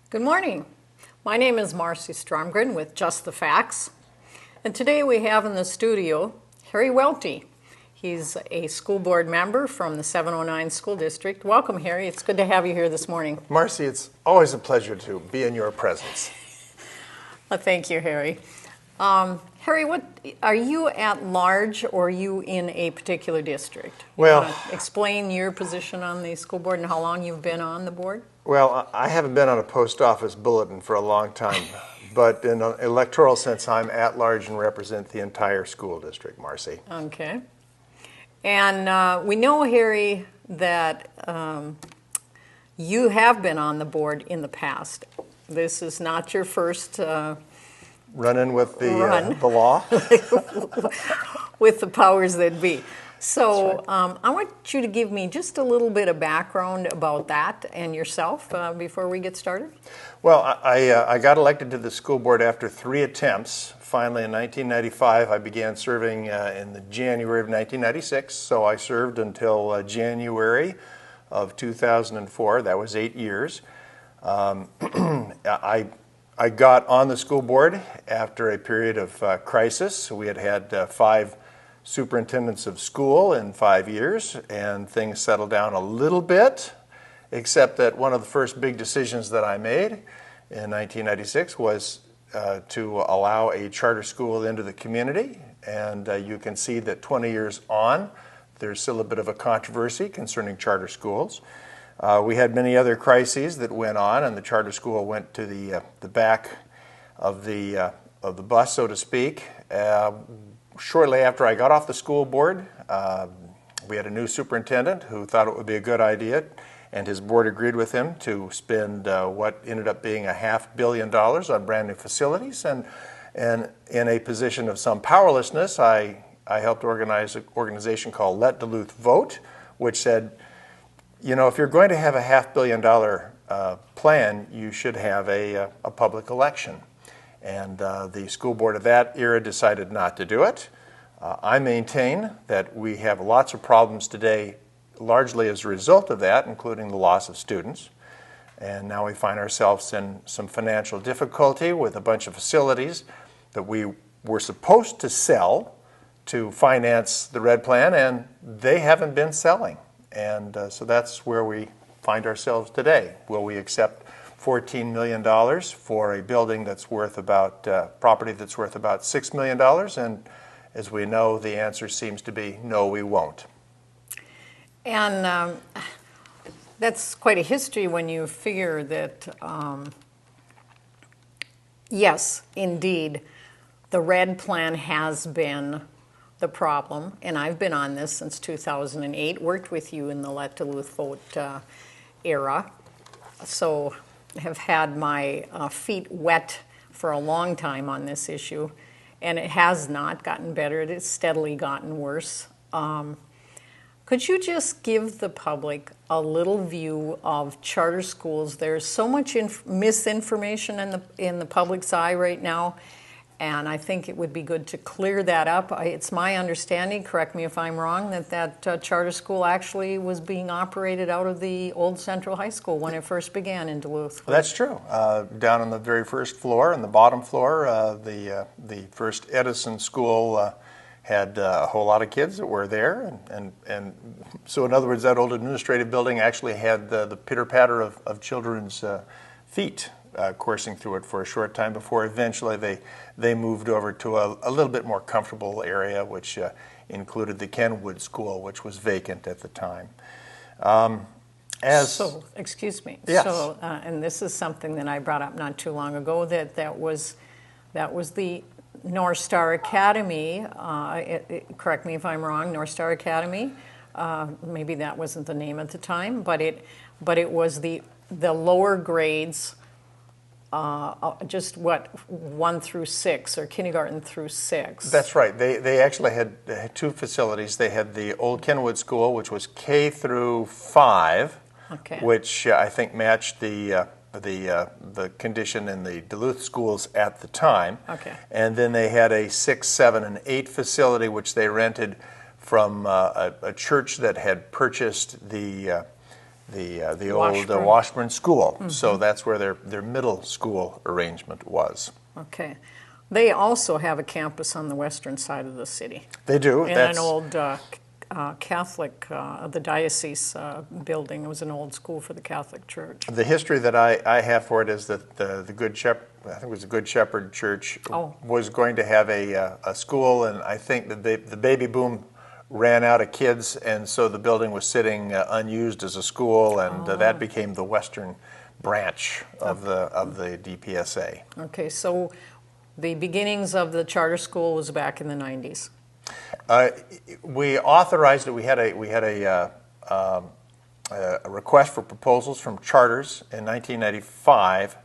Good morning. My name is Marcia Stromgren with Just the Facts. And today we have in the studio Harry Welty. He's a school board member from the 709 School District. Welcome, Harry. It's good to have you here this morning. Marcy, it's always a pleasure to be in your presence. Well, thank you, Harry. Harry, what are you at large or are you in a particular district? Well, explain your position on the school board and how long you've been on the board? Well, I haven't been on a post office bulletin for a long time, but in an electoral sense, I'm at large and represent the entire school district, Marcy. Okay. And we know, Harry, that you have been on the board in the past. This is not your first Run-in with the law? with the powers that be. So right. I want you to give me just a little bit of background about that and yourself before we get started. Well, I got elected to the school board after 3 attempts. Finally, in 1995, I began serving in the January of 1996. So I served until January of 2004. That was 8 years. I got on the school board after a period of crisis. We had 5 superintendents of school in 5 years, and things settled down a little bit, except that one of the first big decisions that I made in 1996 was to allow a charter school into the community. And you can see that 20 years on, there's still a bit of a controversy concerning charter schools. We had many other crises that went on, and the charter school went to the back of the bus, so to speak. Shortly after I got off the school board, we had a new superintendent who thought it would be a good idea, and his board agreed with him to spend what ended up being $500 million on brand new facilities. And in a position of some powerlessness, I helped organize an organization called Let Duluth Vote, which said, you know, if you're going to have a $500 million plan, you should have a public election. And the school board of that era decided not to do it. I maintain that we have lots of problems today, largely as a result of that, including the loss of students. And now we find ourselves in some financial difficulty with a bunch of facilities that we were supposed to sell to finance the Red Plan, and they haven't been selling. And so that's where we find ourselves today. Will we accept $14 million for a building that's worth about, property that's worth about $6 million? And as we know, the answer seems to be no, we won't. And that's quite a history when you figure that, yes, indeed, the Red Plan has been the problem, and I've been on this since 2008, worked with you in the Let Duluth Vote era, so have had my feet wet for a long time on this issue, and it has not gotten better. It has steadily gotten worse. Could you just give the public a little view of charter schools? There's so much misinformation in the public's eye right now, and I think it would be good to clear that up. It's my understanding, correct me if I'm wrong, that charter school actually was being operated out of the old Central High School when it first began in Duluth. Well, that's true. Down on the very first floor, on the bottom floor, the first Edison School had a whole lot of kids that were there. And so in other words, that old administrative building actually had the pitter-patter of children's feet coursing through it for a short time before eventually they moved over to a little bit more comfortable area, which included the Kenwood School, which was vacant at the time. So, excuse me. Yes. So, and this is something that I brought up not too long ago, that was the North Star Academy. Correct me if I'm wrong. North Star Academy. Maybe that wasn't the name at the time, but it was the lower grades. Just what, 1 through 6 or kindergarten through 6? That's right. They actually had 2 facilities. They had the old Kenwood School, which was K through 5, okay, which I think matched the condition in the Duluth schools at the time. Okay. And then they had a 6, 7, and 8 facility, which they rented from a church that had purchased the the old Washburn School. So that's where their middle school arrangement was. Okay. They also have a campus on the western side of the city. They do. In an old Catholic, the diocese building. It was an old school for the Catholic Church. The history that I have for it is that the Good Shepherd, I think it was the Good Shepherd Church, was going to have a school, and I think that the baby boom ran out of kids, and so the building was sitting unused as a school, and that became the western branch of the DPSA. Okay, so the beginnings of the charter school was back in the 90s. We authorized it. We had a request for proposals from charters in 1995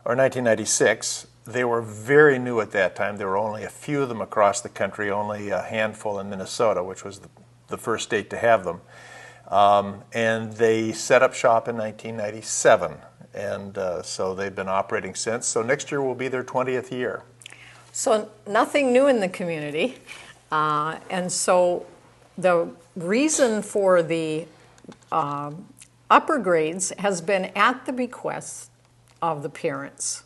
or 1996. They were very new at that time. There were only a few of them across the country, only a handful in Minnesota, which was the first state to have them. And they set up shop in 1997, and so they've been operating since. So next year will be their 20th year. So nothing new in the community. And so the reason for the upper grades has been at the bequest of the parents.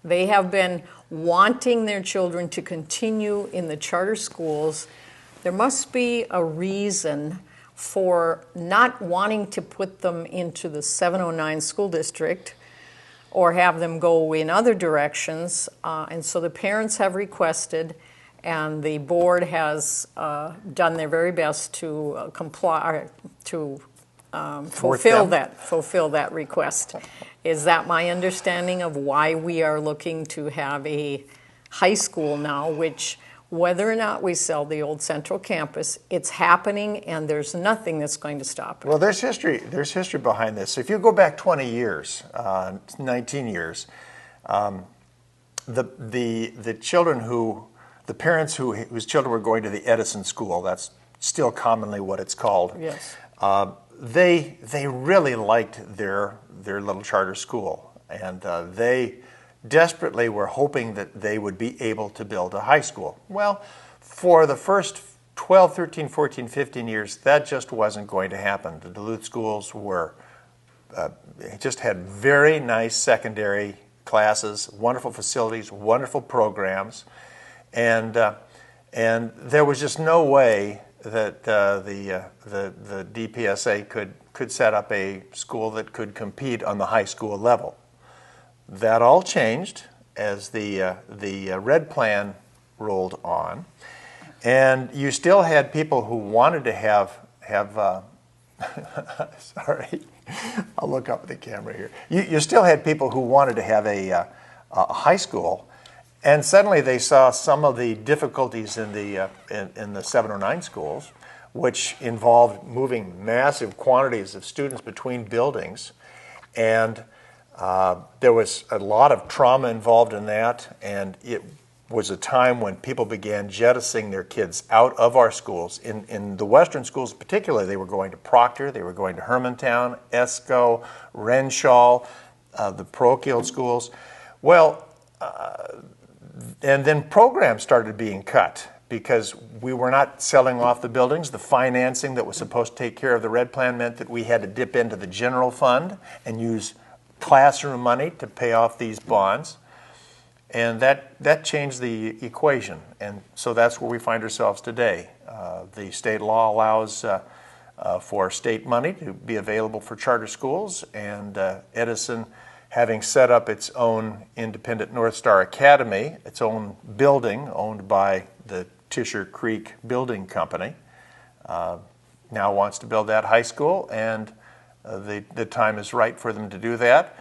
They have been wanting their children to continue in the charter schools. There must be a reason for not wanting to put them into the 709 school district or have them go in other directions. And so the parents have requested, and the board has done their very best to comply, to fulfill that request. Is that my understanding of why we are looking to have a high school now, which whether or not we sell the old Central Campus, it's happening, and there's nothing that's going to stop it. Well, there's history behind this. If you go back 20 years, 19 years, the children the parents whose children were going to the Edison School, that's still commonly what it's called. Yes. They really liked their little charter school, and they desperately were hoping that they would be able to build a high school. Well, for the first 12, 13, 14, 15 years, that just wasn't going to happen. The Duluth schools just had very nice secondary classes, wonderful facilities, wonderful programs, and there was just no way that the DPSA could set up a school that could compete on the high school level. That all changed as the Red Plan rolled on, and you still had people who wanted to have sorry, I'll look up at the camera here. You still had people who wanted to have a high school, and suddenly they saw some of the difficulties in the 709 schools, which involved moving massive quantities of students between buildings, and there was a lot of trauma involved in that, and it was a time when people began jettisoning their kids out of our schools. In the Western schools particularly, they were going to Proctor, they were going to Hermantown, Esco, Renshaw, the parochial schools. Well, and then programs started being cut because we were not selling off the buildings. The financing that was supposed to take care of the Red Plan meant that we had to dip into the general fund and use classroom money to pay off these bonds, and that changed the equation, and so that's where we find ourselves today. The state law allows for state money to be available for charter schools, and Edison, having set up its own independent North Star Academy, its own building owned by the Tisher Creek Building Company, now wants to build that high school, and the time is right for them to do that.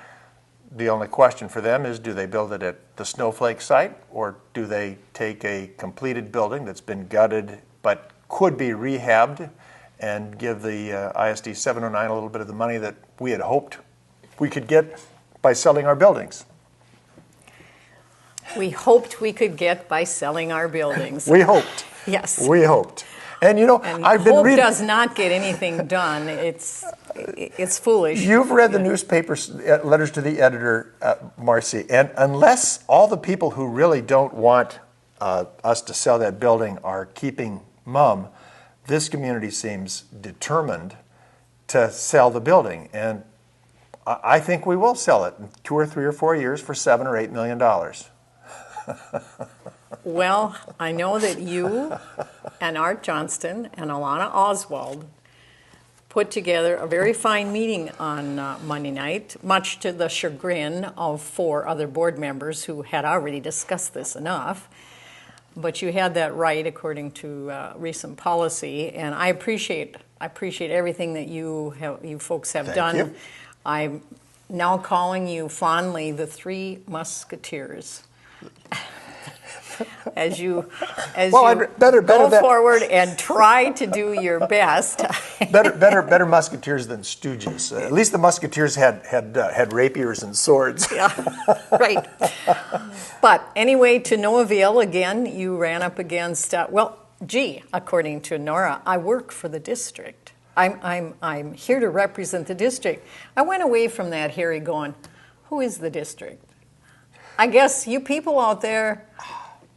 The only question for them is, do they build it at the Snowflake site, or do they take a completed building that's been gutted but could be rehabbed and give the ISD 709 a little bit of the money that we had hoped we could get by selling our buildings? We hoped we could get by selling our buildings. We hoped. Yes. We hoped. And you know, I've been reading. Hope does not get anything done. It's foolish. You've read the newspaper letters to the editor, Marcy, and unless all the people who really don't want us to sell that building are keeping mum, this community seems determined to sell the building. And I think we will sell it in 2 or 3 or 4 years for $7 or $8 million. Well, I know that you and Art Johnston and Alana Oswald put together a very fine meeting on Monday night, much to the chagrin of 4 other board members who had already discussed this enough. But you had that right according to recent policy, and I appreciate everything that you folks have Thank done. you. I'm now calling you fondly the 3 Musketeers. As you go forward and try to do your best. better musketeers than stooges. At least the musketeers had rapiers and swords. Yeah, right. But anyway, to no avail. Again, you ran up against. According to Nora, I work for the district. I'm here to represent the district. I went away from that, Harry, going, who is the district? I guess you people out there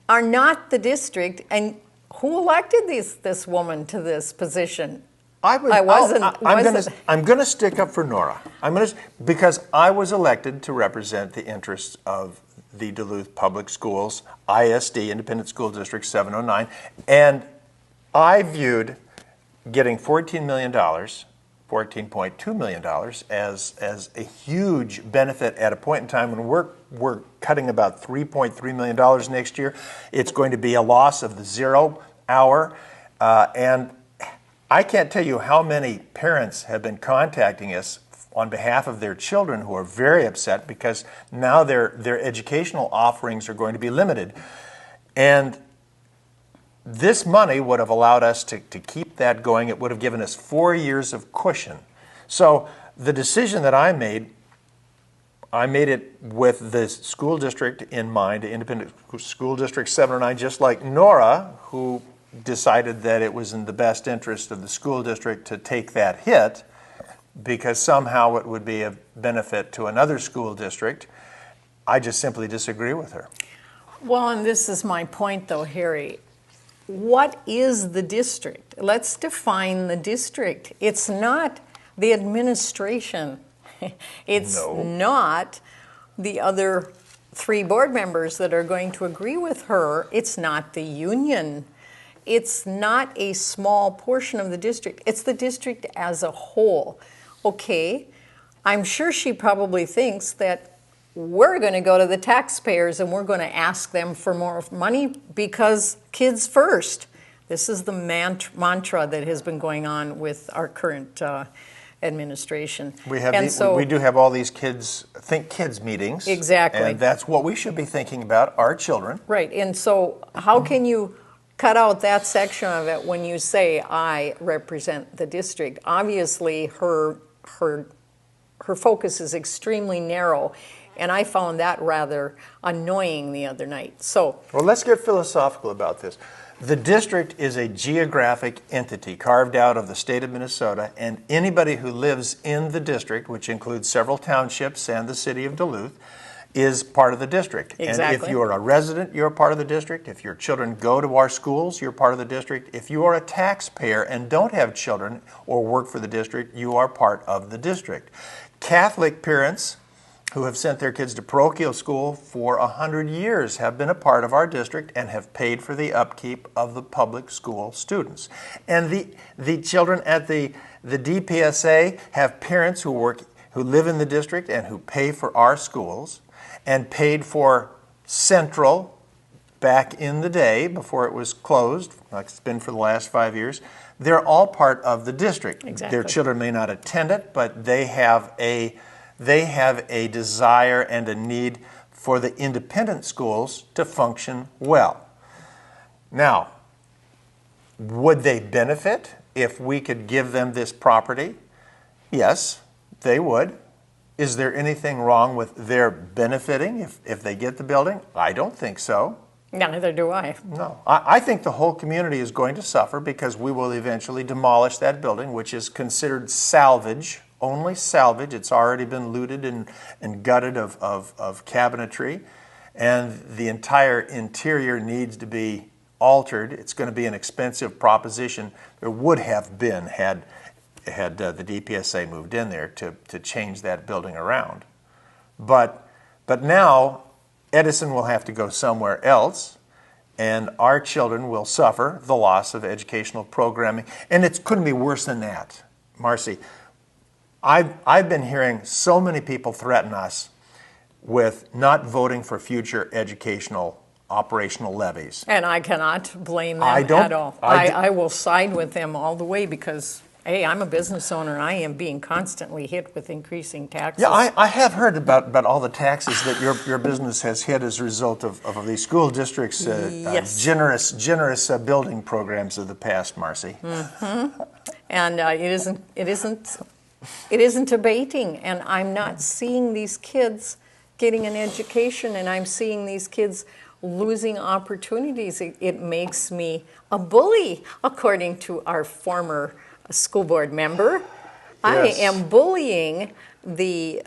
are not the district, and who elected this woman to this position? I'm going to stick up for Nora. Because I was elected to represent the interests of the Duluth Public Schools, ISD, Independent School District 709, and I viewed getting $14 million, $14.2 million as a huge benefit at a point in time when we're cutting about $3.3 million next year. It's going to be a loss of the 0 hour. And I can't tell you how many parents have been contacting us on behalf of their children who are very upset because now their educational offerings are going to be limited. And this money would have allowed us to keep that going. It would have given us 4 years of cushion. So the decision that I made it with the school district in mind, Independent School District 709, just like Nora, who decided that it was in the best interest of the school district to take that hit because somehow it would be a benefit to another school district. I just simply disagree with her. Well, and this is my point, though, Harry. What is the district? Let's define the district. It's not the administration. It's not the other 3 board members that are going to agree with her. It's not the union. It's not a small portion of the district. It's the district as a whole. Okay, I'm sure she probably thinks that we're going to go to the taxpayers and we're going to ask them for more money because kids first. This is the mantra that has been going on with our current administration. We do have all these Think Kids meetings. Exactly. And that's what we should be thinking about, our children. Right, and so how can you cut out that section of it when you say, I represent the district? Obviously, her focus is extremely narrow. And I found that rather annoying the other night. So, well, let's get philosophical about this. The district is a geographic entity carved out of the state of Minnesota, and anybody who lives in the district, which includes several townships and the city of Duluth, is part of the district. Exactly. And if you're a resident, you're a part of the district. If your children go to our schools, you're part of the district. If you are a taxpayer and don't have children or work for the district, you are part of the district. Catholic parents who have sent their kids to parochial school for 100 years have been a part of our district and have paid for the upkeep of the public school students. And the children at the DPSA have parents who live in the district and who pay for our schools and paid for Central back in the day before it was closed, like it's been for the last 5 years. They're all part of the district. Exactly. Their children may not attend it, but they have a desire and a need for the independent schools to function well. Now, would they benefit if we could give them this property? Yes, they would. Is there anything wrong with their benefiting if they get the building? I don't think so. Neither do I. No. I think the whole community is going to suffer because we will eventually demolish that building, which is considered salvage. Only salvage. It's already been looted and gutted of cabinetry, and the entire interior needs to be altered. It's going to be an expensive proposition. There would have been had the DPSA moved in there to change that building around. But now Edison will have to go somewhere else, and our children will suffer the loss of educational programming. And it couldn't be worse than that, Marcy. I've been hearing so many people threaten us with not voting for future educational operational levies. And I cannot blame them at all. I will side with them all the way because, hey, I'm a business owner and I am being constantly hit with increasing taxes. Yeah, I have heard about all the taxes that your business has hit as a result of these school districts' Yes. generous building programs of the past, Marcy. Mm-hmm. And it isn't abating, and I'm not seeing these kids getting an education, and I'm seeing these kids losing opportunities. It makes me a bully, according to our former school board member. Yes. I am bullying they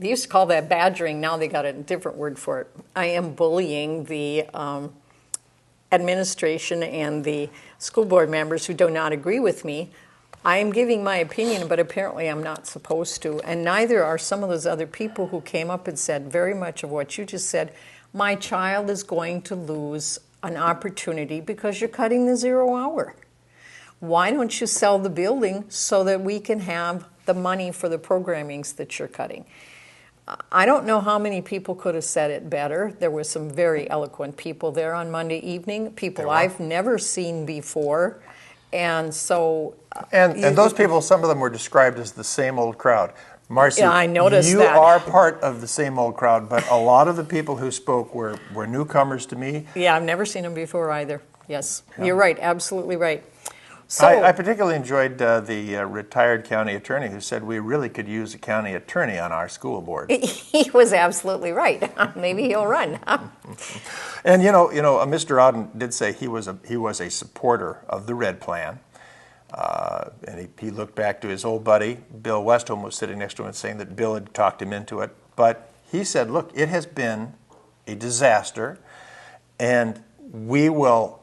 used to call that badgering, now they got a different word for it. I am bullying the administration and the school board members who do not agree with me. I am giving my opinion, but apparently I'm not supposed to. And neither are some of those other people who came up and said very much of what you just said. My child is going to lose an opportunity because you're cutting the 0 hour. Why don't you sell the building so that we can have the money for the programmings that you're cutting? I don't know how many people could have said it better. There were some very eloquent people there on Monday evening, people I've never seen before. And so... And those people, some of them were described as the same old crowd. Marcy, yeah, I noticed you that. are part of the same old crowd, but a lot of the people who spoke were newcomers to me. Yeah, I've never seen them before either. Yes, yeah. You're right, absolutely right. So, I particularly enjoyed the retired county attorney who said we really could use a county attorney on our school board. He was absolutely right. Maybe he'll run. And Mr. Auden did say he was a supporter of the Red Plan. And he looked back to his old buddy, Bill Westholm, was sitting next to him and saying that Bill had talked him into it. But he said, look, it has been a disaster, and we will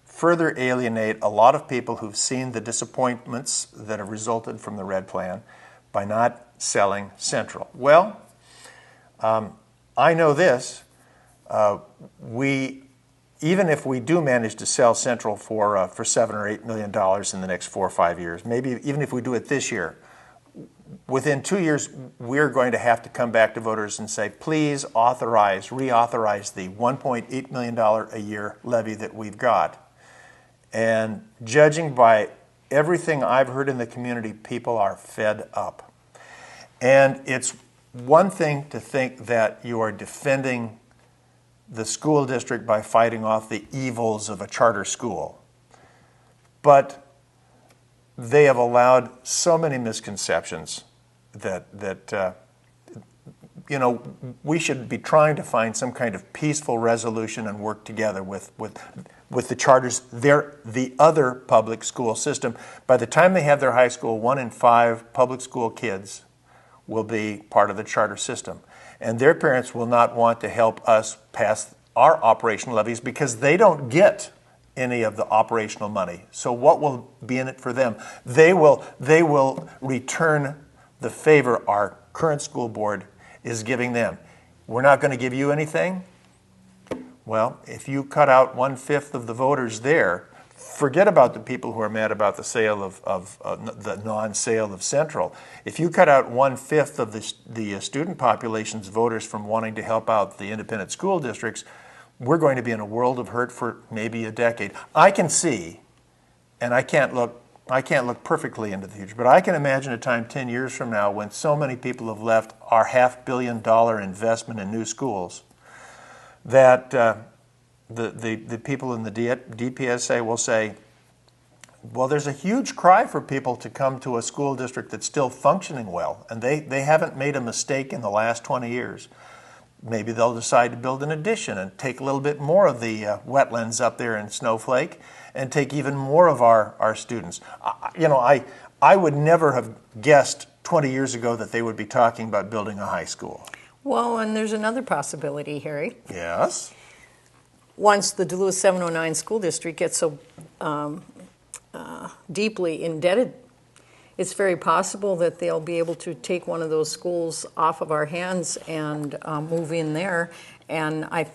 further alienate a lot of people who've seen the disappointments that have resulted from the Red Plan by not selling Central. Well, I know this. Even if we do manage to sell Central for $7 or $8 million in the next 4 or 5 years, maybe even if we do it this year, within 2 years, we're going to have to come back to voters and say, please reauthorize the $1.8 million a year levy that we've got. And judging by everything I've heard in the community, people are fed up. And it's one thing to think that you are defending the school district by fighting off the evils of a charter school. But they have allowed so many misconceptions that we should be trying to find some kind of peaceful resolution and work together with the charters. They're the other public school system. By the time they have their high school, 1 in 5 public school kids will be part of the charter system. And their parents will not want to help us pass our operational levies because they don't get any of the operational money. So what will be in it for them? They will return the favor our current school board is giving them. We're not going to give you anything? Well, if you cut out 1/5 of the voters there, forget about the people who are mad about the sale of the non-sale of Central. If you cut out 1/5 of the student population's voters from wanting to help out the independent school districts, we're going to be in a world of hurt for maybe a decade. I can see, and I can't look perfectly into the future, but I can imagine a time 10 years from now when so many people have left our $500 million investment in new schools that the people in the DPSA will say, well, there's a huge cry for people to come to a school district that's still functioning well, and they haven't made a mistake in the last 20 years. Maybe they'll decide to build an addition and take a little bit more of the wetlands up there in Snowflake and take even more of our students. I would never have guessed 20 years ago that they would be talking about building a high school. Well, and there's another possibility, Harry. Yes? Once the Duluth 709 School District gets so deeply indebted. It's very possible that they'll be able to take one of those schools off of our hands and move in there. And I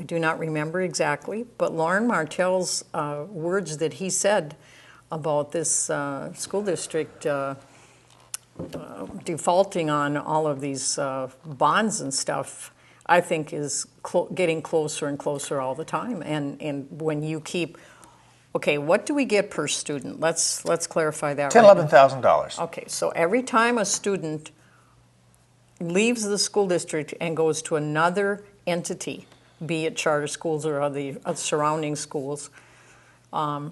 do not remember exactly, but Lauren Martell's words that he said about this school district defaulting on all of these bonds and stuff, I think is getting closer and closer all the time. And when you keep, okay, what do we get per student? Let's clarify that. $11,000. Okay, so every time a student leaves the school district and goes to another entity, be it charter schools or the surrounding schools,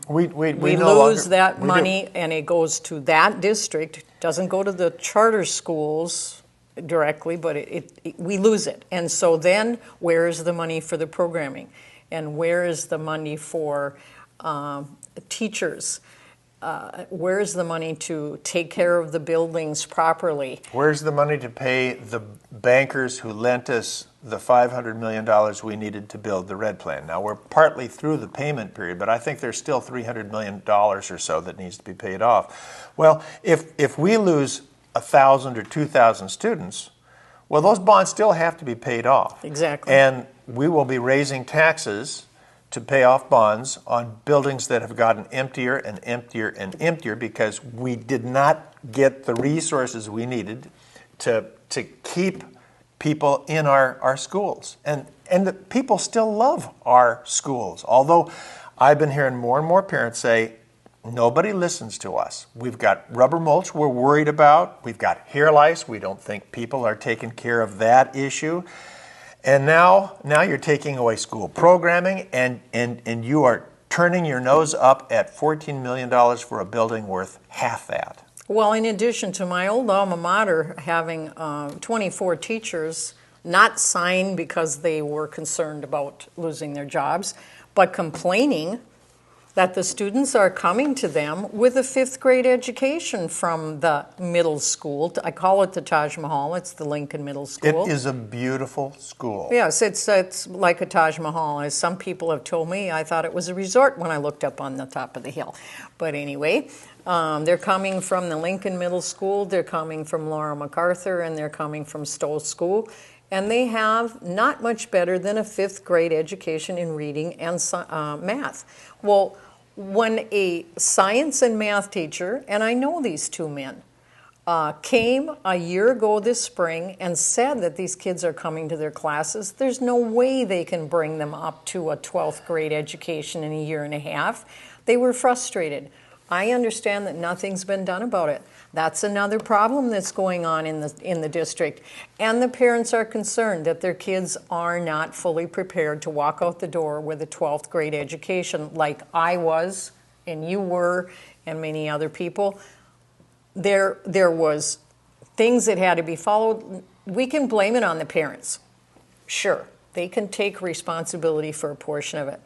we lose that money, and it goes to that district. Doesn't go to the charter schools directly, but we lose it. And so then, where is the money for the programming, and where is the money for teachers? Where is the money to take care of the buildings properly? Where's the money to pay the bankers who lent us the $500 million we needed to build the Red Plan? Now, we're partly through the payment period, but I think there's still $300 million or so that needs to be paid off. Well, if we lose 1,000 or 2,000 students, well, those bonds still have to be paid off. Exactly. And we will be raising taxes to pay off bonds on buildings that have gotten emptier and emptier and emptier because we did not get the resources we needed to keep people in our schools. And the people still love our schools. Although I've been hearing more and more parents say, nobody listens to us. We've got rubber mulch we're worried about. We've got hair lice. We don't think people are taking care of that issue. And now you're taking away school programming, and you are turning your nose up at $14 million for a building worth half that. Well, in addition to my old alma mater having 24 teachers not sign because they were concerned about losing their jobs, but complaining that the students are coming to them with a 5th grade education from the middle school. I call it the Taj Mahal. It's the Lincoln Middle School. It is a beautiful school. Yes, it's like a Taj Mahal. As some people have told me, I thought it was a resort when I looked up on the top of the hill. But anyway, they're coming from the Lincoln Middle School, they're coming from Laura MacArthur, and they're coming from Stowe School. And they have not much better than a 5th grade education in reading and math. Well, when a science and math teacher, and I know these two men, came a year ago this spring and said that these kids are coming to their classes, there's no way they can bring them up to a 12th grade education in a year and a half. They were frustrated. I understand that nothing's been done about it. That's another problem that's going on in the district. And the parents are concerned that their kids are not fully prepared to walk out the door with a 12th grade education like I was, and you were, and many other people. There was things that had to be followed. We can blame it on the parents. Sure, they can take responsibility for a portion of it.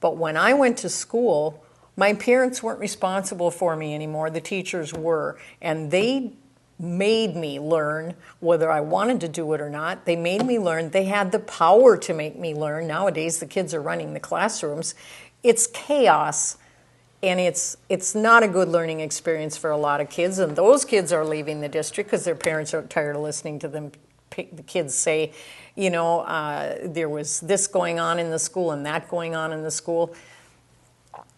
But when I went to school, my parents weren't responsible for me anymore. The teachers were. And they made me learn whether I wanted to do it or not. They made me learn. They had the power to make me learn. Nowadays, the kids are running the classrooms. It's chaos, and it's not a good learning experience for a lot of kids. And those kids are leaving the district because their parents are tired of listening to them. The kids say, you know, there was this going on in the school and that going on in the school.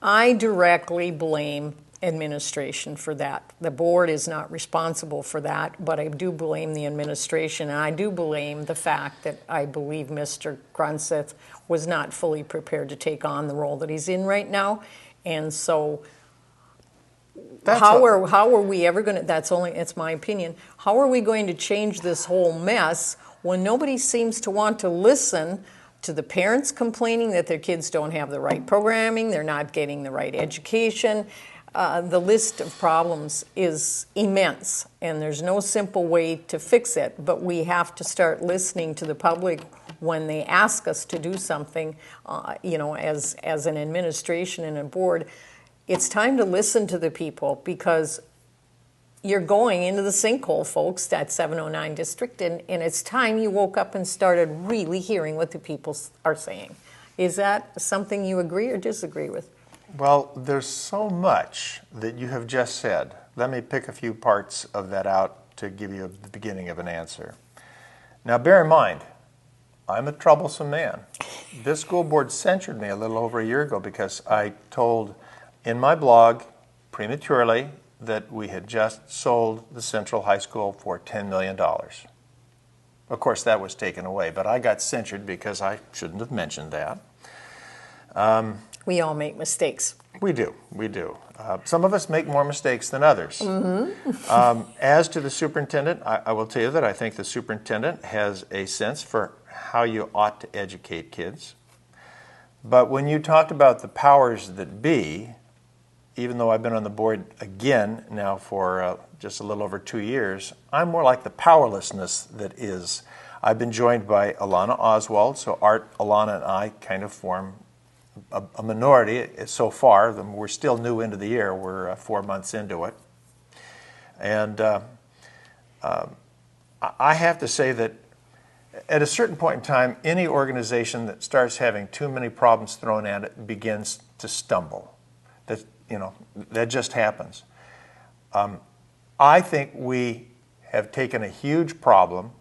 I directly blame administration for that. The board is not responsible for that, but I do blame the administration, and I do blame the fact that I believe Mr. Grunseth was not fully prepared to take on the role that he's in right now. And so how are we ever going to, it's my opinion, how are we going to change this whole mess when nobody seems to want to listen to the parents complaining that their kids don't have the right programming, they're not getting the right education? The list of problems is immense, and there's no simple way to fix it, but we have to start listening to the public when they ask us to do something, as an administration and a board. It's time to listen to the people, because you're going into the sinkhole, folks, that 709 district, and it's time you woke up and started really hearing what the people are saying. Is that something you agree or disagree with? Well, there's so much that you have just said. Let me pick a few parts of that out to give you the beginning of an answer. Now, bear in mind, I'm a troublesome man. This school board censured me a little over a year ago because I told in my blog prematurely that we had just sold the Central High School for $10 million. Of course, that was taken away, but I got censured because I shouldn't have mentioned that. We all make mistakes. We do. Some of us make more mistakes than others. As to the superintendent, I will tell you that I think the superintendent has a sense for how you ought to educate kids. But when you talked about the powers that be, even though I've been on the board again now for just a little over 2 years, I'm more like the powerlessness that is. I've been joined by Alana Oswald, so Art, Alana, and I kind of form a minority so far. We're still new into the year. We're 4 months into it. And I have to say that at a certain point in time, any organization that starts having too many problems thrown at it begins to stumble. That just happens. I think we have taken a huge problem,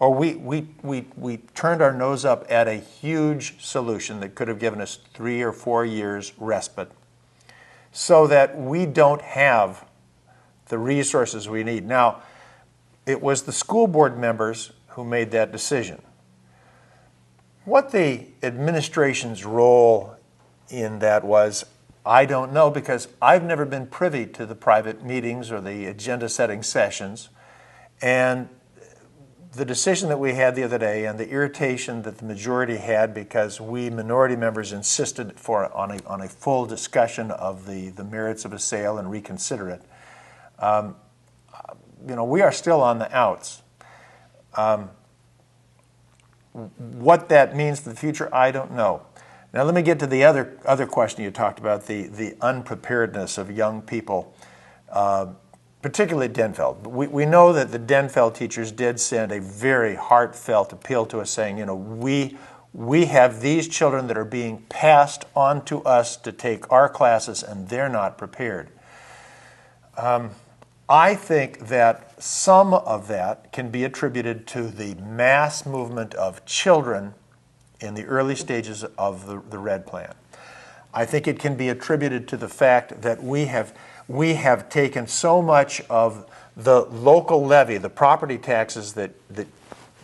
or we turned our nose up at a huge solution that could have given us 3 or 4 years respite so that we don't have the resources we need. Now, it was the school board members who made that decision. What the administration's role in that was, I don't know, because I've never been privy to the private meetings or the agenda-setting sessions. And the decision that we had the other day and the irritation that the majority had because we minority members insisted on a full discussion of the merits of a sale and reconsider it, we are still on the outs. What that means for the future, I don't know. Now let me get to the other question you talked about, the unpreparedness of young people, particularly at Denfeld. We know that the Denfeld teachers did send a very heartfelt appeal to us saying, we have these children that are being passed on to us to take our classes and they're not prepared. I think that some of that can be attributed to the mass movement of children in the early stages of the RED plan. I think it can be attributed to the fact that we have taken so much of the local levy, the property taxes that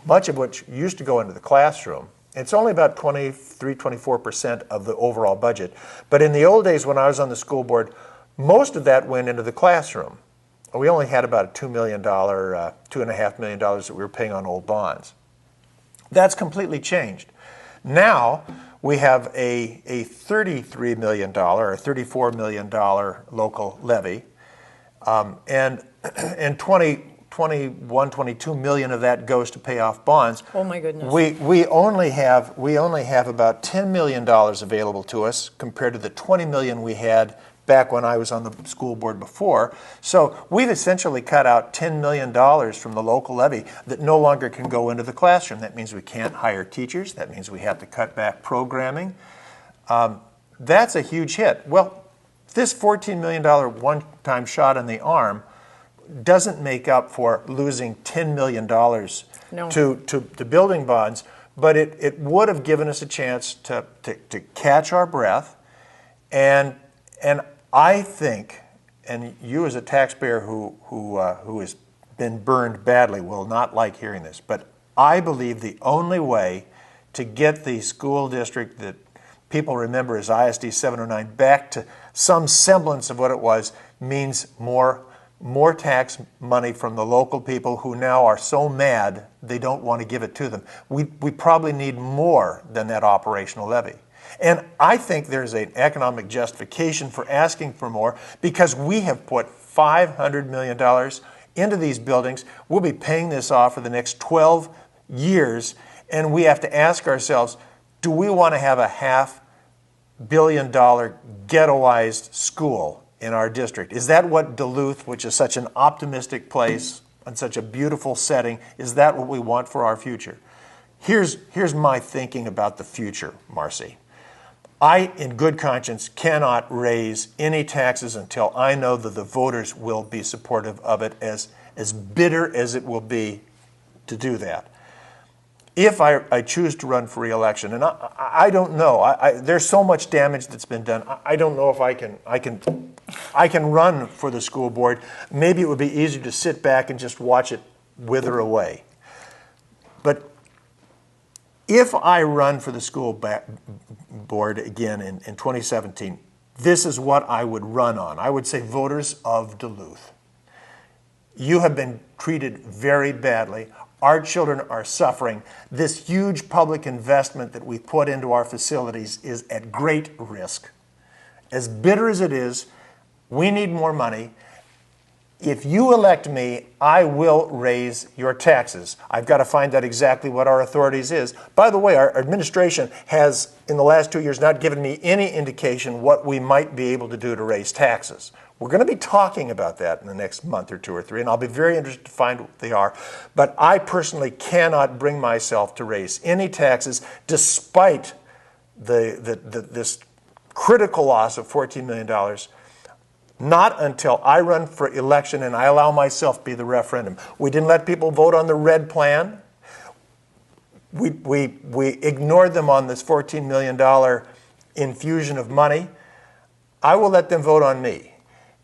much of which used to go into the classroom. It's only about 23-24% of the overall budget. But in the old days when I was on the school board, most of that went into the classroom. We only had about a $2 million, $2.5 million that we were paying on old bonds. That's completely changed. Now we have a $33 million or $34 million local levy, and 22 million of that goes to pay off bonds. Oh my goodness. We only have about $10 million available to us compared to the 20 million we had back when I was on the school board before. So we've essentially cut out $10 million from the local levy that no longer can go into the classroom. That means we can't hire teachers. That means we have to cut back programming. That's a huge hit. Well, this $14 million one-time shot in the arm doesn't make up for losing $10 million to building bonds, but it would have given us a chance to catch our breath. And I think, and you as a taxpayer who has been burned badly will not like hearing this, but I believe the only way to get the school district that people remember as ISD 709 back to some semblance of what it was means more tax money from the local people who now are so mad they don't want to give it to them. We probably need more than that operational levy. And I think there's an economic justification for asking for more because we have put $500 million into these buildings. We'll be paying this off for the next 12 years, and we have to ask ourselves, do we want to have a $500 million ghettoized school in our district? Is that what Duluth, which is such an optimistic place and such a beautiful setting, is that what we want for our future? Here's my thinking about the future, Marcy. I, in good conscience, cannot raise any taxes until I know that the voters will be supportive of it, as bitter as it will be to do that. If I choose to run for re-election, and I don't know, there's so much damage that's been done. I don't know if I can run for the school board. Maybe it would be easier to sit back and just watch it wither away. But if I run for the school board again in 2017, this is what I would run on. I would say, voters of Duluth, you have been treated very badly. Our children are suffering. This huge public investment that we put into our facilities is at great risk. As bitter as it is, we need more money. If you elect me, I will raise your taxes. I've got to find out exactly what our authorities is. By the way, our administration has, in the last 2 years, not given me any indication what we might be able to do to raise taxes. We're going to be talking about that in the next month or 2 or 3, and I'll be very interested to find what they are. But I personally cannot bring myself to raise any taxes despite this critical loss of $14 million. Not until I run for election and I allow myself to be the referendum. We didn't let people vote on the red plan. We ignored them on this $14 million infusion of money. I will let them vote on me.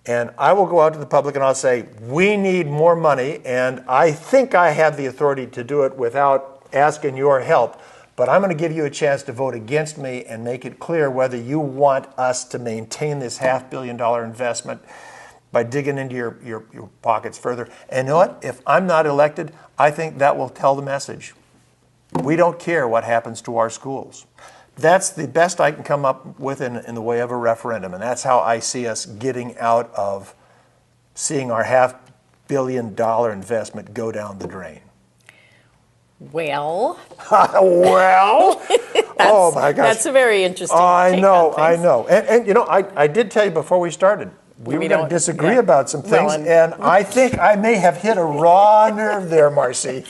And I will go out to the public and I'll say, we need more money, and I think I have the authority to do it without asking your help. But I'm going to give you a chance to vote against me and make it clear whether you want us to maintain this $500 million investment by digging into your pockets further. And you know what? If I'm not elected, I think that will tell the message. We don't care what happens to our schools. That's the best I can come up with in the way of a referendum. And that's how I see us getting out of seeing our $500 million investment go down the drain. Well, well, oh my gosh. That's a very interesting I take know, on things. I know. And you know, I did tell you before we started, we were going to disagree about some things, and I think I may have hit a raw nerve there, Marcy.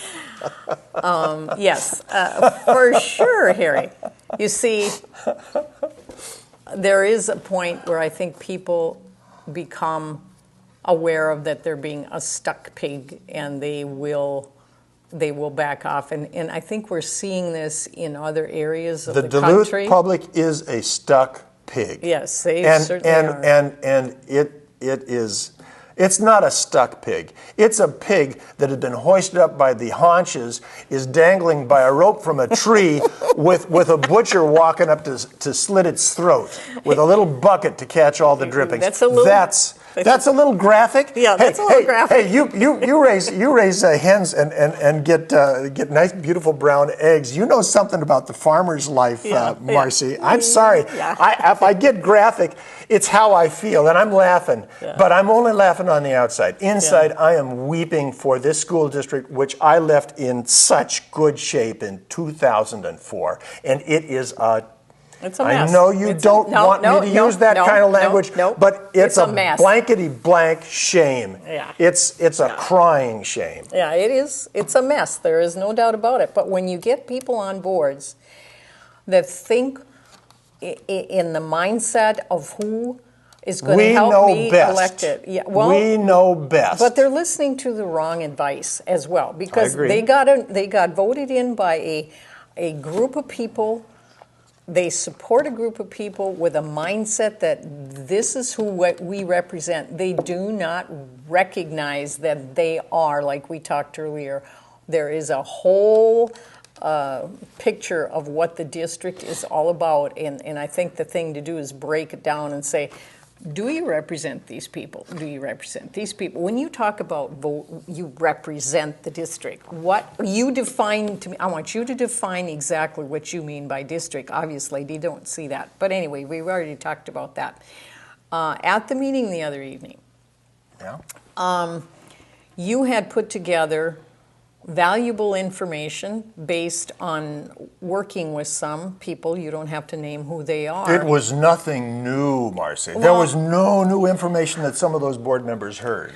Yes, for sure, Harry. You see, there is a point where I think people become aware of that they're being a stuck pig, and they will back off. And I think we're seeing this in other areas of the Duluth country. public is a stuck pig. Yes, they certainly are. And it's not a stuck pig. It's a pig that has been hoisted up by the haunches, is dangling by a rope from a tree with a butcher walking up to slit its throat with a little bucket to catch all the drippings. That's a little graphic. Yeah, that's a little graphic. Hey, you raise hens and get nice, beautiful brown eggs. You know something about the farmer's life, Marcy. I'm sorry. Yeah. If I get graphic, it's how I feel, and I'm laughing. Yeah. But I'm only laughing on the outside. Inside, I am weeping for this school district, which I left in such good shape in 2004, and it is a... It's a mess. I know you don't want me to use that kind of language, but it's a blankety blank shame. Yeah. It's a crying shame. Yeah, it is. It's a mess. There is no doubt about it. But when you get people on boards that think in the mindset of who is going to help me elect it. Yeah, well, we know best. But they're listening to the wrong advice as well, because they got voted in by a group of people. They support a group of people with a mindset that this is who we represent. They do not recognize that they are, like we talked earlier, there is a whole picture of what the district is all about. And I think the thing to do is break it down and say, do you represent these people? Do you represent these people? When you talk about vote, you represent the district. What you define to me, I want you to define exactly what you mean by district. Obviously, they don't see that. But anyway, we've already talked about that. At the meeting the other evening, you had put together valuable information based on working with some people. You don't have to name who they are. It was nothing new, Marcy. There was no new information that some of those board members heard.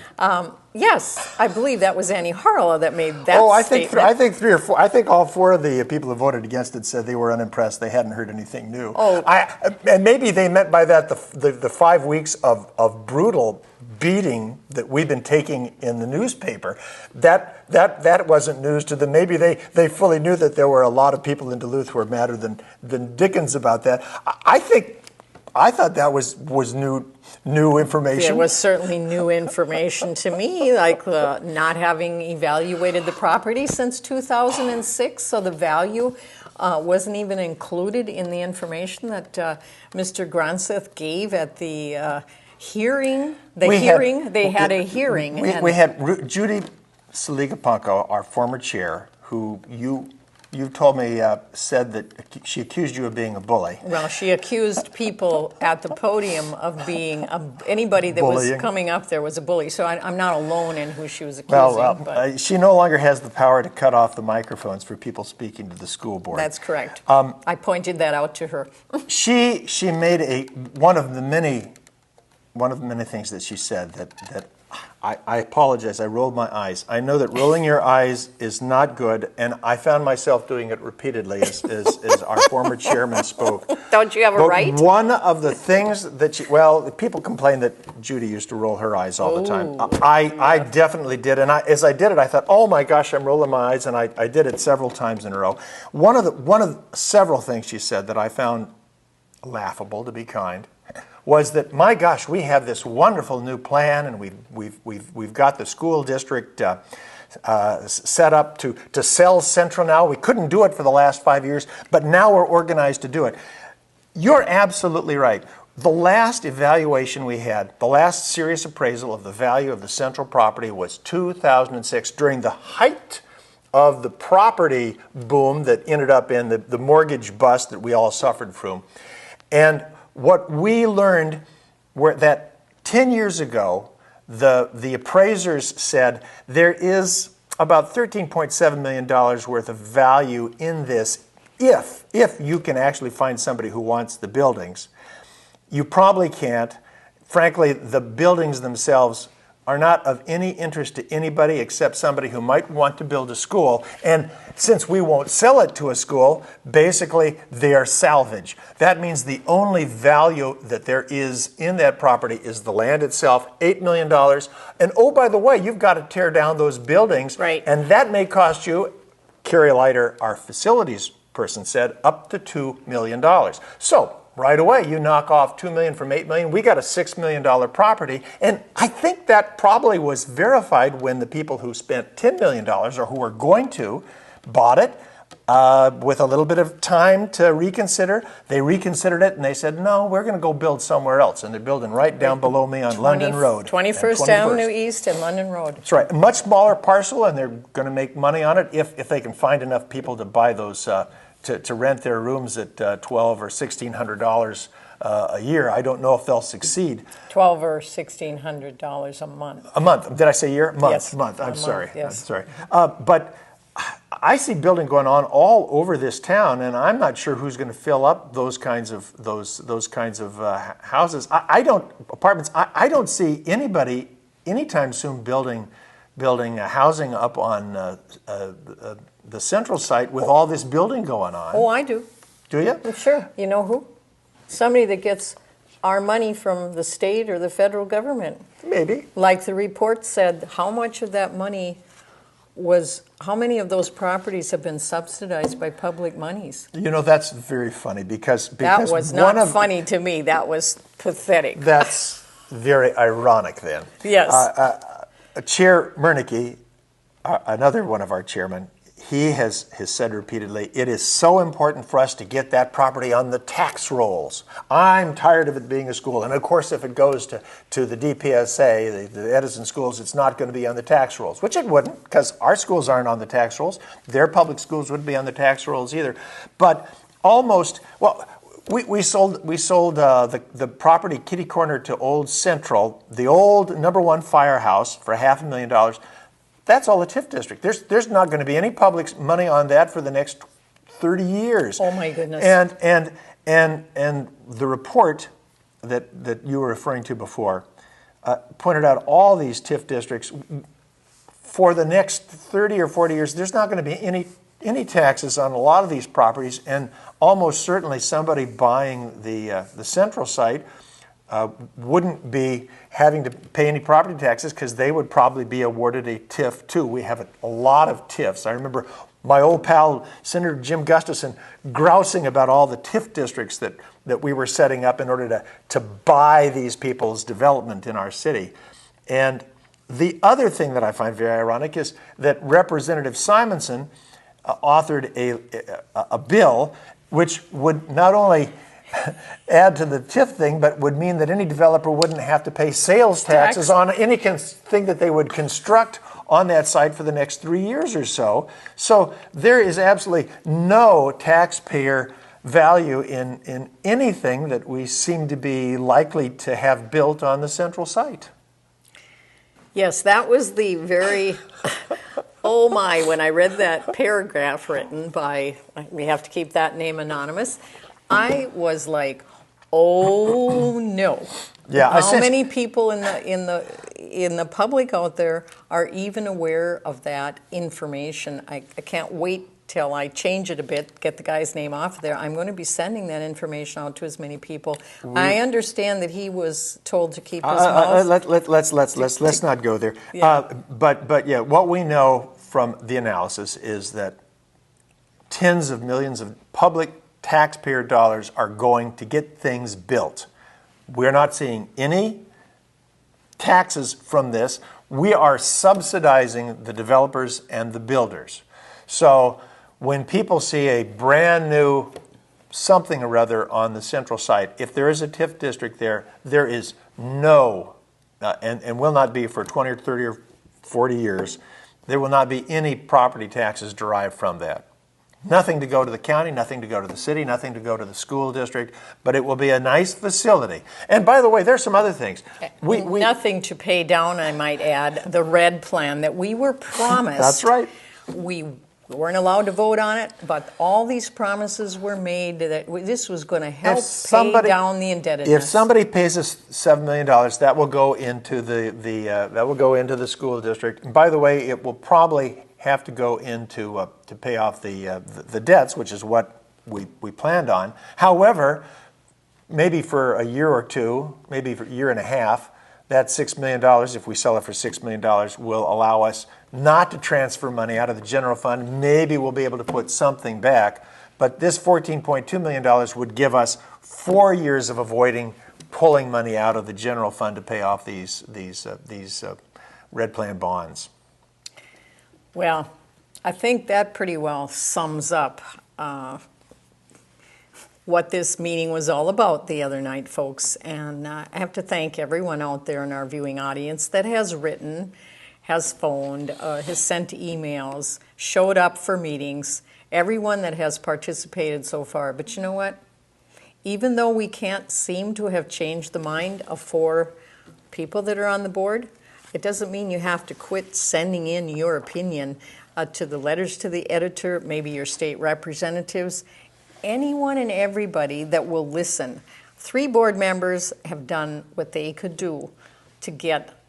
Yes, I believe that was Annie Harlow that made that statement. I think three or four. I think all four of the people who voted against it said they were unimpressed. They hadn't heard anything new. Oh. And maybe they meant by that the 5 weeks of brutal beating that we've been taking in the newspaper. That wasn't news to them. Maybe they fully knew that there were a lot of people in Duluth who were madder than Dickens about that. I thought that was new information. It was certainly new information to me, like not having evaluated the property since 2006, so the value wasn't even included in the information that Mr. Gronseth gave at the hearing. They had a hearing. We had Judy Saligapunko, our former chair, who you told me said that she accused you of being a bully. Well, she accused people at the podium of being anybody that Bullying. was coming up there was a bully. So I'm not alone in who she was accusing. Well, she no longer has the power to cut off the microphones for people speaking to the school board. That's correct. I pointed that out to her. She made one of the many things that she said that I apologize. I rolled my eyes. I know that rolling your eyes is not good, and I found myself doing it repeatedly as our former chairman spoke. Don't you have a right? One of the things that people complain that Judy used to roll her eyes all the time. I definitely did, and as I did it, I thought, oh my gosh, I'm rolling my eyes, and I did it several times in a row. One of several things she said that I found laughable, to be kind, was that, my gosh, we have this wonderful new plan, and we've got the school district set up to sell Central now. We couldn't do it for the last 5 years, but now we're organized to do it. You're absolutely right. The last evaluation we had, the last serious appraisal of the value of the Central property was 2006, during the height of the property boom that ended up in the mortgage bust that we all suffered from. And what we learned were that 10 years ago, the appraisers said there is about $13.7 million worth of value in this if you can actually find somebody who wants the buildings. You probably can't. Frankly, the buildings themselves are not of any interest to anybody except somebody who might want to build a school. And since we won't sell it to a school, basically they are salvage. That means the only value that there is in that property is the land itself, $8 million. And oh, by the way, you've got to tear down those buildings. Right. And that may cost you, Carrie Leiter, our facilities person, said, up to $2 million. So right away, you knock off $2 million from $8 million. We got a $6 million property, and I think that probably was verified when the people who spent $10 million, or who were going to, bought it with a little bit of time to reconsider. They reconsidered it, and they said, no, we're going to go build somewhere else, and they're building right down below me on London Road. 21st Avenue East and London Road. That's right. A much smaller parcel, and they're going to make money on it if they can find enough people to buy those to rent their rooms at $1,200 or $1,600 a year. I don't know if they'll succeed. $1,200 or $1,600 a month. A month. Did I say year? Month. Yes. Month. I'm sorry. Yes. I'm sorry. But I see building going on all over this town, and I'm not sure who's going to fill up those kinds of houses. I don't see anybody anytime soon building housing up on the Central site with all this building going on. Oh, I do. Do you? Sure. You know who? Somebody that gets our money from the state or the federal government. Maybe. Like the report said, how much of that money how many of those properties have been subsidized by public monies? You know, that's very funny because that was not funny to me. That was pathetic. That's very ironic then. Yes. Chair Murneke, another one of our chairmen, he has said repeatedly, it is so important for us to get that property on the tax rolls. I'm tired of it being a school. And of course, if it goes to the DPSA, the Edison schools, it's not going to be on the tax rolls, which it wouldn't, because our schools aren't on the tax rolls. Their public schools wouldn't be on the tax rolls either. But almost, well, we sold the property kitty corner to Old Central, the old #1 firehouse, for $500,000. That's all the TIF district. There's not going to be any public money on that for the next 30 years. Oh my goodness. And the report that you were referring to before pointed out all these TIF districts. For the next 30 or 40 years, there's not going to be any taxes on a lot of these properties, and almost certainly somebody buying the central site wouldn't be having to pay any property taxes because they would probably be awarded a TIF too. We have a lot of TIFs. I remember my old pal, Senator Jim Gustafson, grousing about all the TIF districts that we were setting up in order to buy these people's development in our city. And the other thing that I find very ironic is that Representative Simonson authored a bill which would not only add to the TIF thing, but would mean that any developer wouldn't have to pay sales taxes on anything that they would construct on that site for the next 3 years or so. So there is absolutely no taxpayer value in anything that we seem to be likely to have built on the central site. Yes, that was the very, oh my, when I read that paragraph written by, we have to keep that name anonymous, I was like, oh no. Yeah, How many people in the public out there are even aware of that information? I can't wait till I change it a bit, get the guy's name off of there. I'm going to be sending that information out to as many people. I understand that he was told to keep his mouth. Let's not go there. Yeah. But yeah, what we know from the analysis is that tens of millions of public taxpayer dollars are going to get things built. We're not seeing any taxes from this. We are subsidizing the developers and the builders. So when people see a brand new something or other on the central site, if there is a TIF district there, there is no, and will not be for 20 or 30 or 40 years, there will not be any property taxes derived from that. Nothing to go to the county, nothing to go to the city, nothing to go to the school district, but it will be a nice facility. And by the way, there's some other things. Nothing to pay down, I might add, the red plan that we were promised. That's right. We weren't allowed to vote on it, but all these promises were made that this was going to help pay down the indebtedness. If somebody pays us $7 million, that will go into the school district. And by the way, it will probably have to go into to pay off the debts, which is what we planned on. However, maybe for a year or two, maybe for a year and a half, that $6 million, if we sell it for $6 million, will allow us not to transfer money out of the general fund. Maybe we'll be able to put something back. But this $14.2 million would give us 4 years of avoiding pulling money out of the general fund to pay off these red plan bonds. Well, I think that pretty well sums up what this meeting was all about the other night, folks. And I have to thank everyone out there in our viewing audience that has written, has phoned, has sent emails, showed up for meetings, everyone that has participated so far. But you know what? Even though we can't seem to have changed the mind of 4 people that are on the board, it doesn't mean you have to quit sending in your opinion to the letters to the editor, maybe your state representatives, anyone and everybody that will listen. 3 board members have done what they could do to get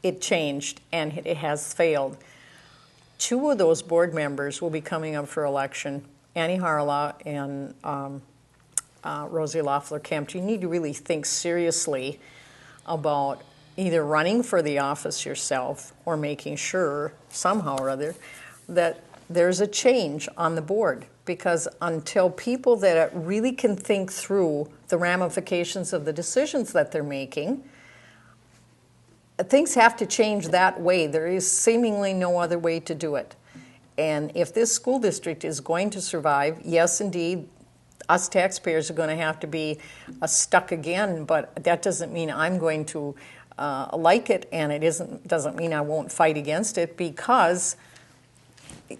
it changed, and it has failed. 2 of those board members will be coming up for election, Annie Harlaw and Rosie Loeffler-Kemp. You need to really think seriously about either running for the office yourself or making sure, somehow or other, that there's a change on the board. Because until people that really can think through the ramifications of the decisions that they're making, things have to change that way. There is seemingly no other way to do it. And if this school district is going to survive, yes, indeed, us taxpayers are going to have to be stuck again, but that doesn't mean I'm going to like it, and it doesn't mean I won't fight against it, because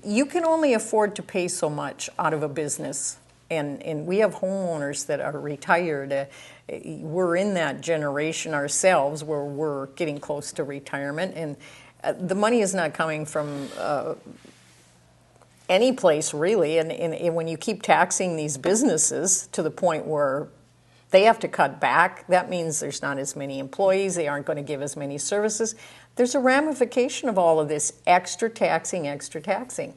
you can only afford to pay so much out of a business. And we have homeowners that are retired. We're in that generation ourselves where we're getting close to retirement, and the money is not coming from any place really. And when you keep taxing these businesses to the point where They have to cut back. That means there's not as many employees. They aren't going to give as many services. There's a ramification of all of this extra taxing, extra taxing.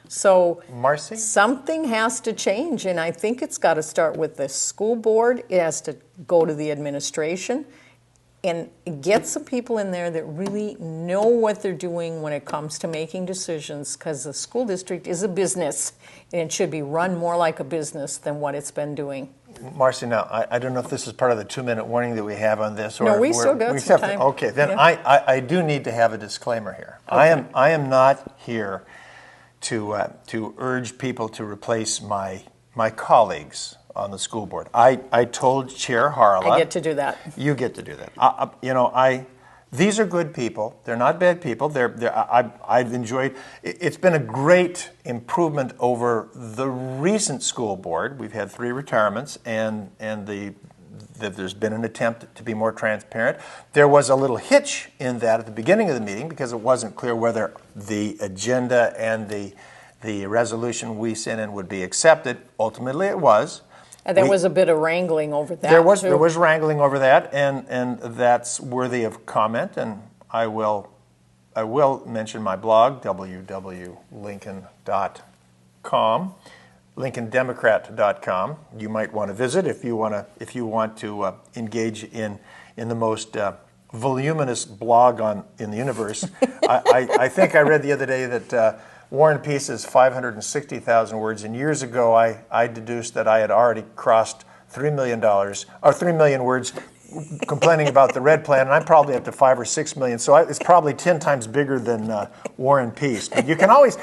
So Marcy? something has to change, and I think it's got to start with the school board. It has to go to the administration and get some people in there that really know what they're doing when it comes to making decisions, because the school district is a business, and it should be run more like a business than what it's been doing. Marcy, now, I don't know if this is part of the 2-minute warning that we have on this. Or No, we still got some time. Okay, then Yeah. I do need to have a disclaimer here. Okay. I am not here to urge people to replace my colleagues on the school board. I told Chair Harla. I get to do that. You get to do that. These are good people. They're not bad people. I've enjoyed. It's been a great improvement over the recent school board. We've had 3 retirements, and there's been an attempt to be more transparent. There was a little hitch in that at the beginning of the meeting because it wasn't clear whether the agenda and the resolution we sent in would be accepted. Ultimately, it was. And there was a bit of wrangling over that. There was wrangling over that, and that's worthy of comment. And I will mention my blog, www.lincoln.com, lincolndemocrat.com. You might want to visit if you want to engage in the most voluminous blog in the universe. I think I read the other day that War and Peace is 560,000 words, and years ago I deduced that I had already crossed $3 million, or 3 million words complaining about the Red Plan, and I'm probably up to 5 or 6 million, so it's probably 10 times bigger than War and Peace. But you can always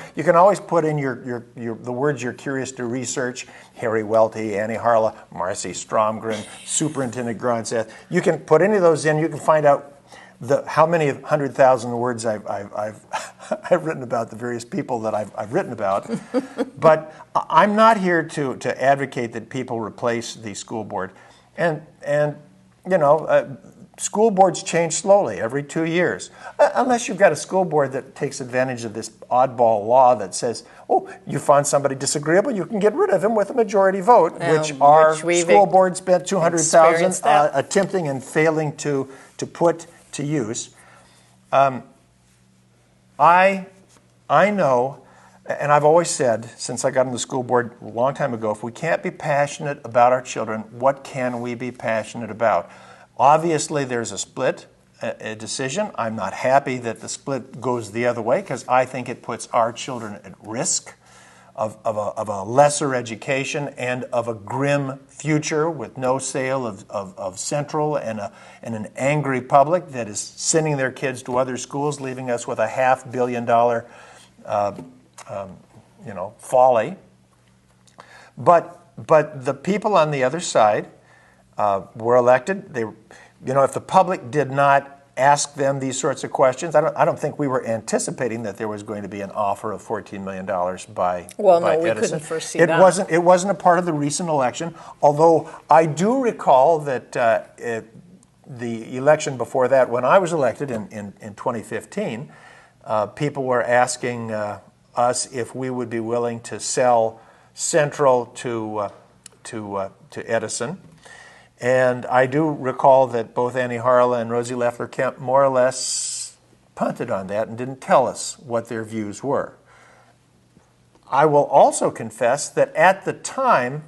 put in the words you're curious to research: Harry Welty, Annie Harla, Marcia Stromgren, Superintendent Gronseth. You can put any of those in. You can find out how many 100,000 words I've written about the various people that I've written about. But I'm not here to advocate that people replace the school board. And school boards change slowly every 2 years, unless you've got a school board that takes advantage of this oddball law that says, oh, you find somebody disagreeable, you can get rid of him with a majority vote, which our school board spent $200,000 attempting and failing to put to use. I know, and I've always said since I got on the school board a long time ago, if we can't be passionate about our children, what can we be passionate about? Obviously, there's a split, a decision. I'm not happy that the split goes the other way because I think it puts our children at risk of a lesser education and of a grim future with no sale of Central and an angry public that is sending their kids to other schools, leaving us with a $500 million folly. But the people on the other side were elected. If the public did not ask them these sorts of questions, I don't think we were anticipating that there was going to be an offer of $14 million by we Edison. couldn't foresee that. It wasn't a part of the recent election, although I do recall that the election before that, when I was elected in 2015, people were asking us if we would be willing to sell Central to Edison. And I do recall that both Annie Harla and Rosie Leffler-Kemp more or less punted on that and didn't tell us what their views were. I will also confess that at the time,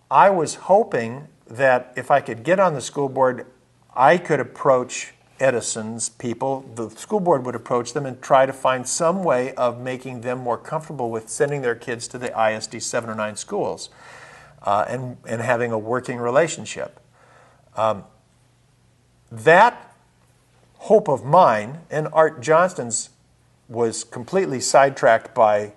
I was hoping that if I could get on the school board, I could approach Edison's people, the school board would approach them and try to find some way of making them more comfortable with sending their kids to the ISD 7 or 9 schools. And having a working relationship. That hope of mine and Art Johnston's was completely sidetracked by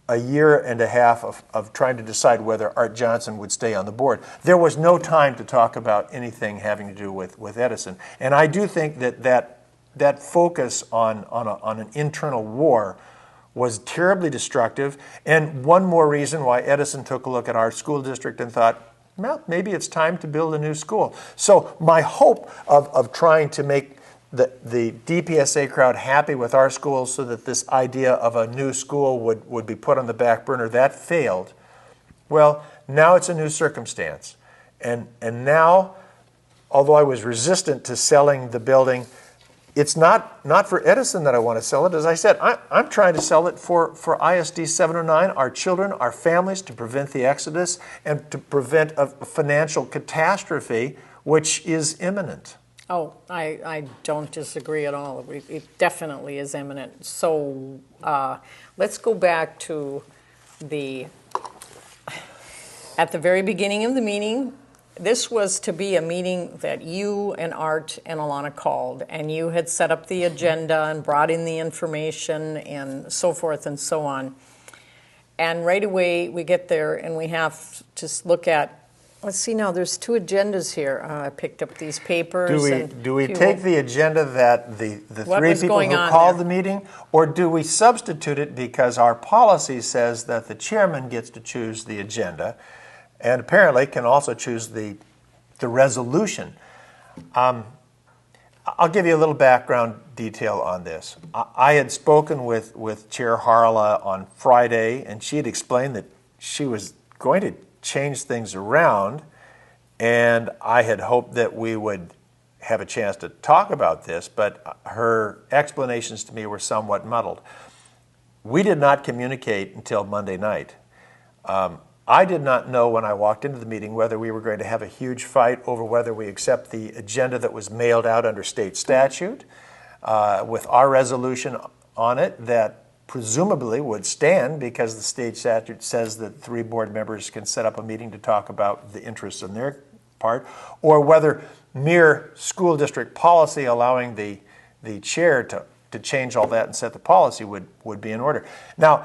a year and a half of trying to decide whether Art Johnston would stay on the board. There was no time to talk about anything having to do with Edison. And I do think that focus on an internal war was terribly destructive, and one more reason why Edison took a look at our school district and thought, well, maybe it's time to build a new school. So my hope of trying to make the DPSA crowd happy with our schools so that this idea of a new school would be put on the back burner, that failed. Well, now it's a new circumstance. And now, although I was resistant to selling the building, it's not for Edison that I want to sell it. As I said, I'm trying to sell it for ISD 709, our children, our families, to prevent the exodus and to prevent a financial catastrophe, which is imminent. Oh, I don't disagree at all. It definitely is imminent. So let's go back to at the very beginning of the meeting. This was to be a meeting that you and Art and Alana called, and you had set up the agenda and brought in the information and so forth and so on. And right away we get there and we have to look at, let's see now, there's 2 agendas here. I picked up these papers. Do we take the agenda that the 3 people who called the meeting, or do we substitute it because our policy says that the chairman gets to choose the agenda and apparently can also choose the resolution? I'll give you a little background detail on this. I had spoken with Chair Harla on Friday, and she had explained that she was going to change things around, and I had hoped that we would have a chance to talk about this, but her explanations to me were somewhat muddled. We did not communicate until Monday night. I did not know when I walked into the meeting whether we were going to have a huge fight over whether we accept the agenda that was mailed out under state statute with our resolution on it that presumably would stand because the state statute says that 3 board members can set up a meeting to talk about the interests on their part, or whether mere school district policy allowing the chair to change all that and set the policy would be in order. Now,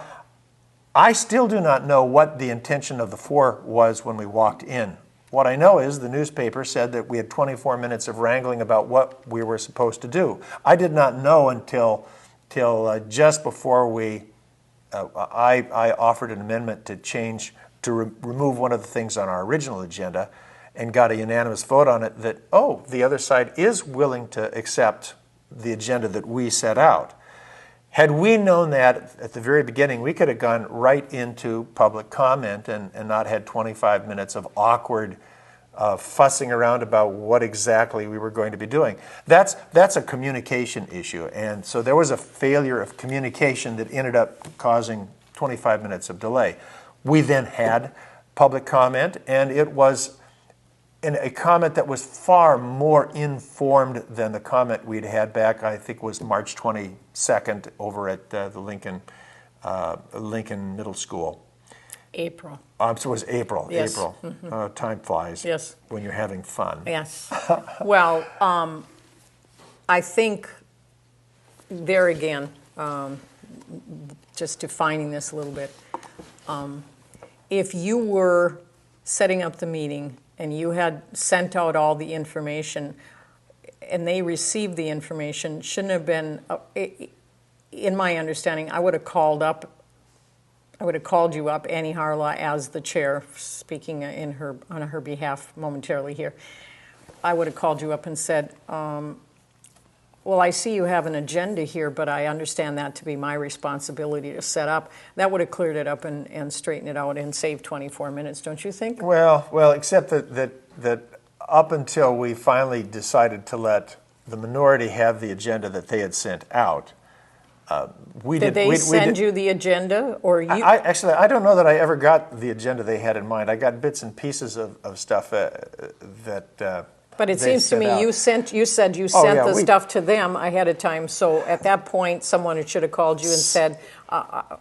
I still do not know what the intention of the 4 was when we walked in. What I know is the newspaper said that we had 24 minutes of wrangling about what we were supposed to do. I did not know until just before I offered an amendment to remove one of the things on our original agenda and got a unanimous vote on it that, the other side is willing to accept the agenda that we set out. Had we known that at the very beginning, we could have gone right into public comment and not had 25 minutes of awkward fussing around about what exactly we were going to be doing. That's a communication issue, and so there was a failure of communication that ended up causing 25 minutes of delay. We then had public comment, and it was a comment that was far more informed than the comment we'd had back, I think was March 22nd over at the Lincoln Middle School. April. So it was April. Yes. April. Mm-hmm. Time flies. Yes. When you're having fun. Yes. Well, I think there again, just defining this a little bit, if you were setting up the meeting and you had sent out all the information and they received the information, shouldn't have been, in my understanding, I would have called you up, Annie Harla, as the chair, speaking on her behalf momentarily here. I would have called you up and said, well, I see you have an agenda here, but I understand that to be my responsibility to set up. That would have cleared it up and straightened it out and saved 24 minutes, don't you think? Well, except that up until we finally decided to let the minority have the agenda that they had sent out, Did they send you the agenda, or you? I don't know that I ever got the agenda they had in mind. I got bits and pieces of stuff that. But it seems to me you said you sent the stuff to them ahead of time. So at that point, someone should have called you and said,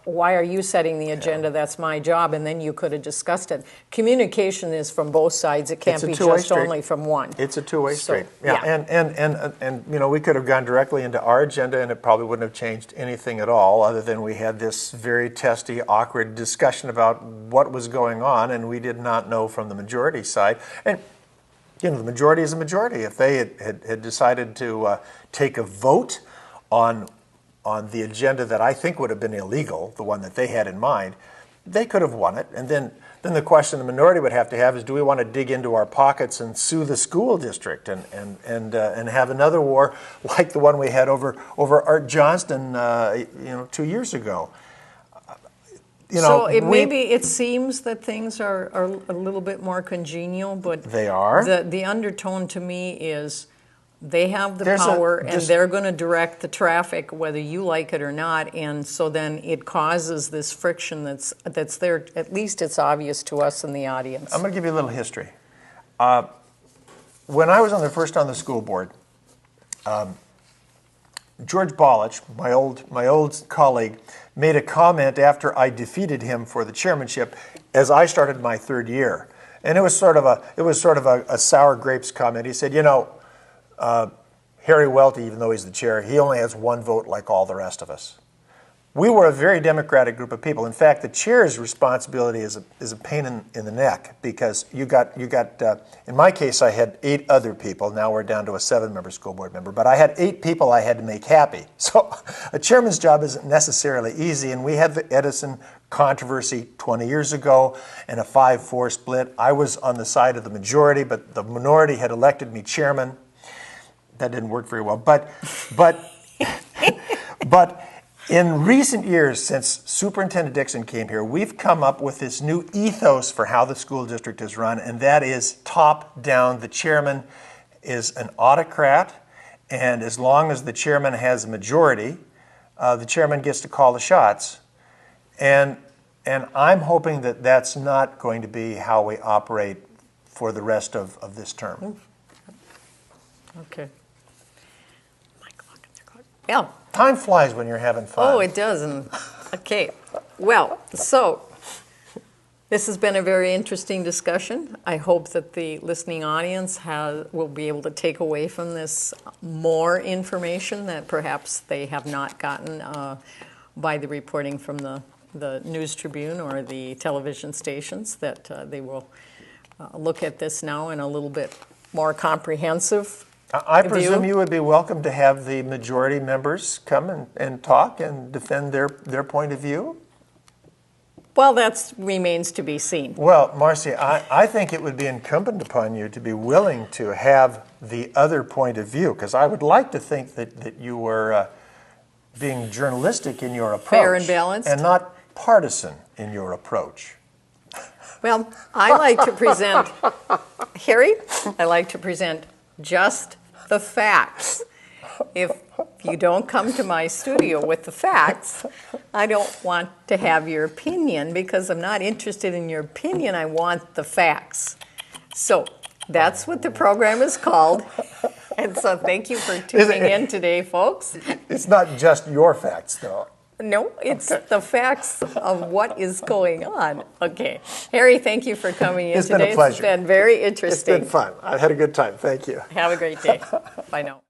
"Why are you setting the agenda? That's my job." And then you could have discussed it. Communication is from both sides. It can't be just only from one. It's a two-way street. Yeah. And we could have gone directly into our agenda, and it probably wouldn't have changed anything at all, other than we had this very testy, awkward discussion about what was going on, and we did not know from the majority side. And the majority is a majority. If they had decided to take a vote on the agenda that I think would have been illegal, the one that they had in mind, they could have won it. And then the question the minority would have to have is, do we want to dig into our pockets and sue the school district and have another war like the one we had over Art Johnston 2 years ago? So maybe it seems that things are a little bit more congenial, but they are. The undertone to me is they have the power and they're going to direct the traffic whether you like it or not, and so then it causes this friction that's there. At least it's obvious to us in the audience. I'm going to give you a little history. When I was first on the school board, George Bollich, my old colleague, made a comment after I defeated him for the chairmanship as I started my third year, and it was sort of a sour grapes comment. He said, Harry Welty, even though he's the chair, he only has one vote like all the rest of us. We were a very democratic group of people. In fact, the chair's responsibility is a pain in the neck, because you got in my case, I had 8 other people. Now we're down to a 7-member school board member, but I had 8 people I had to make happy. So a chairman's job isn't necessarily easy, and we had the Edison controversy 20 years ago and a 5-4 split. I was on the side of the majority, but the minority had elected me chairman. That didn't work very well, but in recent years, since Superintendent Dixon came here, we've come up with this new ethos for how the school district is run, and that is top down. The chairman is an autocrat, and as long as the chairman has a majority, the chairman gets to call the shots. And I'm hoping that that's not going to be how we operate for the rest of this term. Okay. Yeah. Time flies when you're having fun. Oh, it does. And okay. Well, so this has been a very interesting discussion. I hope that the listening audience will be able to take away from this more information that perhaps they have not gotten by the reporting from the News Tribune or the television stations, that they will look at this now in a little bit more comprehensive I presume you would be welcome to have the majority members come and talk and defend their point of view? Well, that remains to be seen. Well, Marcia, I think it would be incumbent upon you to be willing to have the other point of view, because I would like to think that you were being journalistic in your approach. Fair and balanced. And not partisan in your approach. Well, I like to present, Harry, I like to present just the facts. If you don't come to my studio with the facts, I don't want to have your opinion, because I'm not interested in your opinion. I want the facts. So that's what the program is called. And so thank you for tuning in today, folks. It's not just your facts, though. No, it's the facts of what is going on. Okay. Harry, thank you for coming in today. It's been a pleasure. It's been very interesting. It's been fun. I had a good time. Thank you. Have a great day. Bye now.